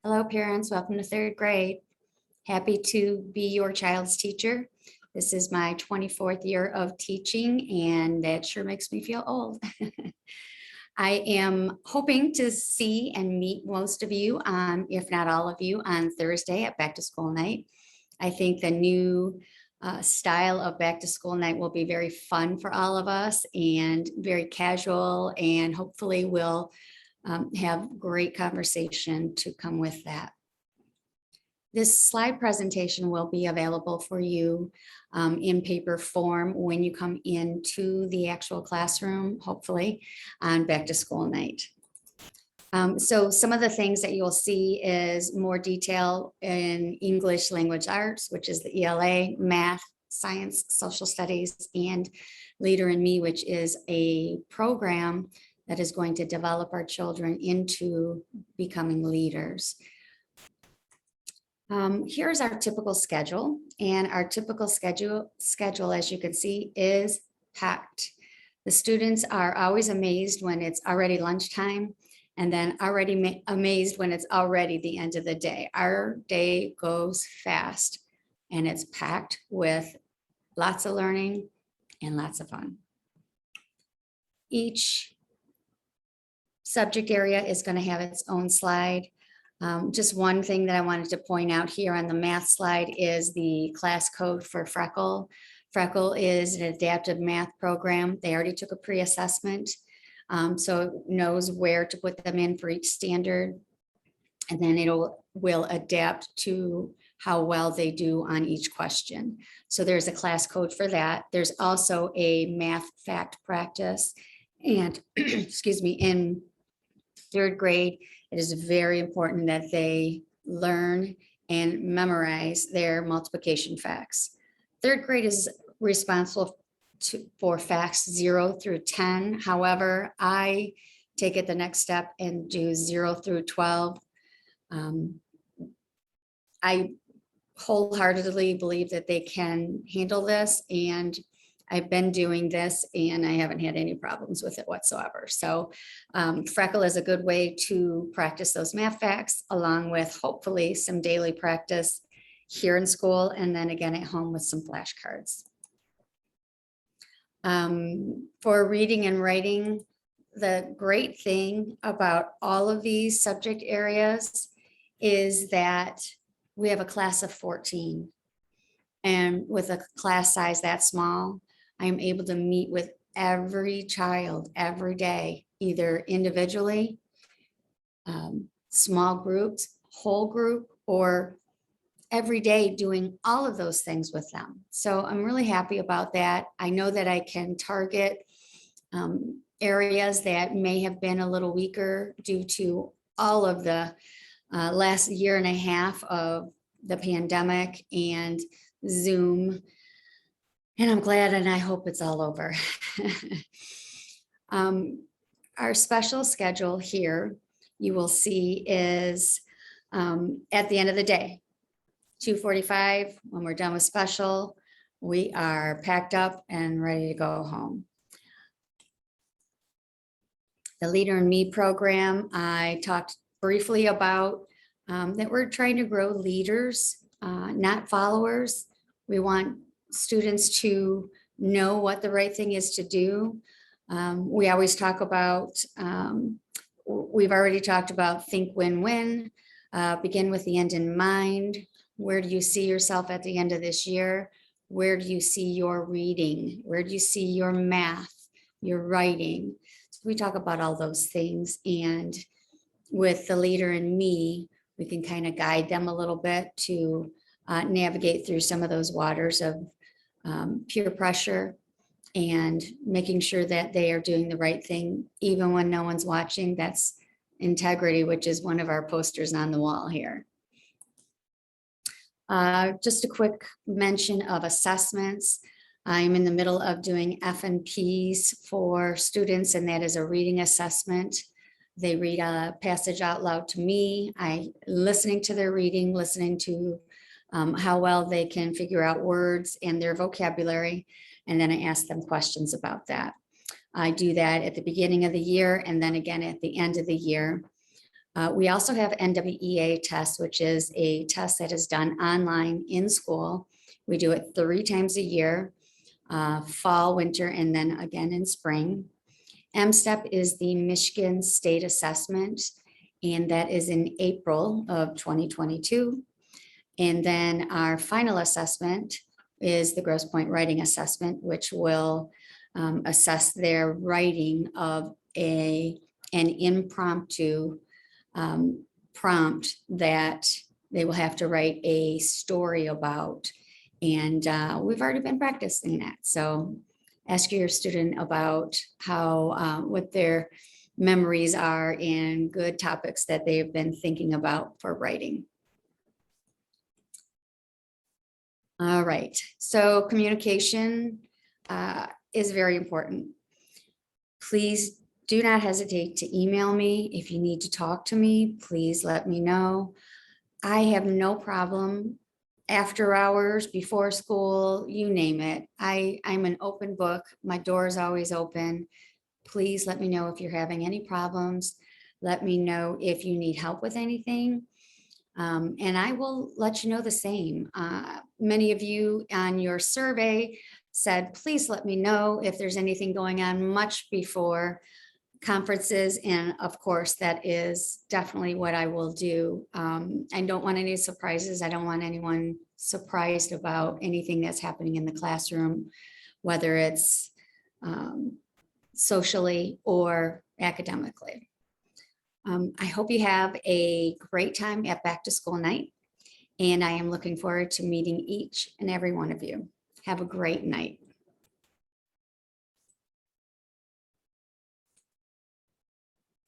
Hello, parents. Welcome to third grade. Happy to be your child's teacher. This is my 24th year of teaching, and that sure makes me feel old. I am hoping to see and meet most of you, if not all of you, on Thursday at back to school night. I think the new style of back to school night will be very fun for all of us and very casual, and hopefully we'll have great conversation to come with that. This slide presentation will be available for you in paper form when you come into the actual classroom, hopefully on back to school night. So some of the things that you'll see is more detail in English language arts, which is the ELA, math, science, social studies, and Leader in Me, which is a program that is going to develop our children into becoming leaders. Here's our typical schedule, and our typical schedule, as you can see, is packed. The students are always amazed when it's already lunchtime, and then already amazed when it's already the end of the day. Our day goes fast, and it's packed with lots of learning and lots of fun. Each subject area is going to have its own slide. Just one thing that I wanted to point out here on the math slide is the class code for Freckle. Freckle is an adaptive math program. They already took a pre-assessment, so it knows where to put them in for each standard. And then will adapt to how well they do on each question. So there's a class code for that. There's also a math fact practice. And excuse me, in third grade, it is very important that they learn and memorize their multiplication facts. Third grade is responsible for facts 0 through 10. However, I take it the next step and do 0 through 12. I wholeheartedly believe that they can handle this, and I've been doing this and I haven't had any problems with it whatsoever. So Freckle is a good way to practice those math facts, along with hopefully some daily practice here in school and then again at home with some flashcards. For reading and writing, the great thing about all of these subject areas is that we have a class of 14. And with a class size that small, I'm able to meet with every child every day, either individually, small groups, whole group, or every day doing all of those things with them. So I'm really happy about that. I know that I can target areas that may have been a little weaker due to all of the last year and a half of the pandemic and Zoom. And I'm glad, and I hope it's all over. Our special schedule here, you will see, is at the end of the day, 2:45, when we're done with special, we are packed up and ready to go home. The Leader in Me program, I talked briefly about that we're trying to grow leaders, not followers. We want students to know what the right thing is to do. We always talk about, we've already talked about think win-win, begin with the end in mind. Where do you see yourself at the end of this year? Where do you see your reading? Where do you see your math, your writing? So we talk about all those things, and with the Leader in Me, we can kind of guide them a little bit to navigate through some of those waters of peer pressure and making sure that they are doing the right thing, even when no one's watching. That's integrity, which is one of our posters on the wall here. Just a quick mention of assessments. I'm in the middle of doing F&Ps for students, and that is a reading assessment. They read a passage out loud to me. Listening to their reading, listening to how well they can figure out words and their vocabulary, and then I ask them questions about that. I do that at the beginning of the year and then again at the end of the year. We also have NWEA test, which is a test that is done online in school. We do it 3 times a year, fall, winter, and then again in spring. MSTEP is the Michigan State Assessment, and that is in April of 2022. And then our final assessment is the Grosse Pointe Writing Assessment, which will assess their writing of an impromptu prompt that they will have to write a story about. And we've already been practicing that. So ask your student about how, what their memories are and good topics that they've been thinking about for writing. All right, so communication is very important. Please do not hesitate to email me. If you need to talk to me, please let me know. I have no problem after hours, before school, you name it. I'm an open book. My door is always open. Please let me know if you're having any problems. Let me know if you need help with anything. And I will let you know the same. Many of you on your survey said, please let me know if there's anything going on much before conferences. And of course, that is definitely what I will do. I don't want any surprises. I don't want anyone surprised about anything that's happening in the classroom, whether it's socially or academically. I hope you have a great time at back to school night, and I am looking forward to meeting each and every one of you. Have a great night.